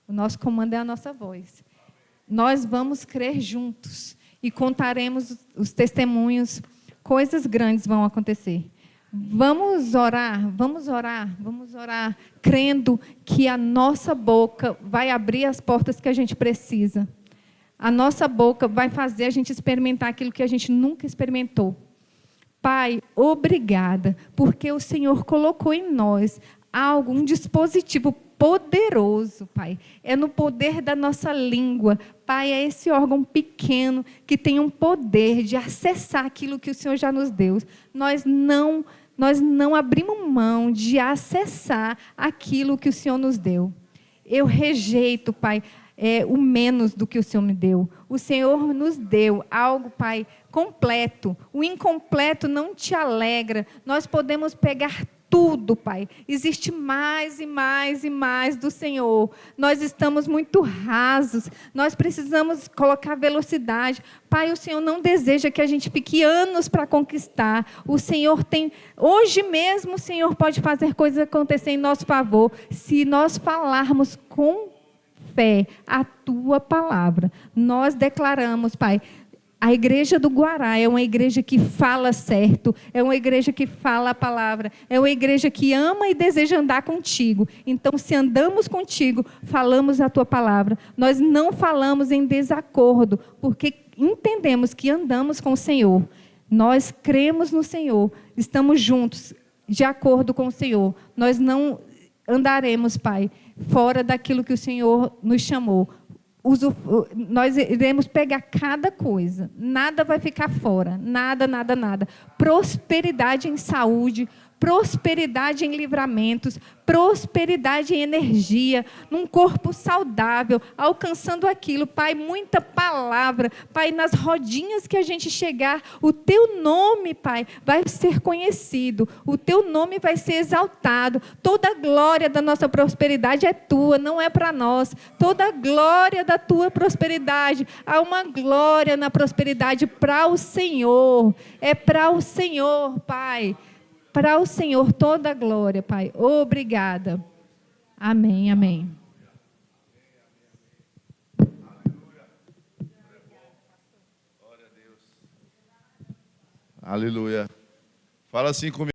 O nosso comando é a nossa voz. Nós vamos crer juntos e contaremos os testemunhos. Coisas grandes vão acontecer. Vamos orar, crendo que a nossa boca vai abrir as portas que a gente precisa. A nossa boca vai fazer a gente experimentar aquilo que a gente nunca experimentou. Pai, obrigada, porque o Senhor colocou em nós algo, um dispositivo poderoso, Pai. É no poder da nossa língua. Pai, é esse órgão pequeno que tem um poder de acessar aquilo que o Senhor já nos deu. Nós não nós não abrimos mão de acessar aquilo que o Senhor nos deu. Eu rejeito, Pai, o menos do que o Senhor me deu. O Senhor nos deu algo, Pai, completo. O incompleto não te alegra. Nós podemos pegar tudo, Pai. Existe mais e mais e mais do Senhor. Nós estamos muito rasos. Nós precisamos colocar velocidade. Pai, o Senhor não deseja que a gente fique anos para conquistar. O Senhor tem... Hoje mesmo o Senhor pode fazer coisas acontecer em nosso favor, se nós falarmos com fé a Tua palavra. Nós declaramos, Pai, a igreja do Guará é uma igreja que fala certo, é uma igreja que fala a palavra, é uma igreja que ama e deseja andar contigo. Então, se andamos contigo, falamos a tua palavra. Nós não falamos em desacordo, porque entendemos que andamos com o Senhor. Nós cremos no Senhor, estamos juntos, de acordo com o Senhor. Nós não andaremos, Pai, fora daquilo que o Senhor nos chamou. Nós iremos pegar cada coisa, nada vai ficar fora, nada, nada, nada. Prosperidade em saúde, prosperidade em livramentos, prosperidade em energia, num corpo saudável, alcançando aquilo, Pai, muita palavra, Pai, nas rodinhas que a gente chegar, o Teu nome, Pai, vai ser conhecido, o Teu nome vai ser exaltado, toda a glória da nossa prosperidade é Tua, não é para nós, toda a glória da Tua prosperidade, há uma glória na prosperidade para o Senhor, é para o Senhor, Pai. Para o Senhor toda a glória, Pai. Obrigada. Amém, amém. Aleluia. Fala assim comigo.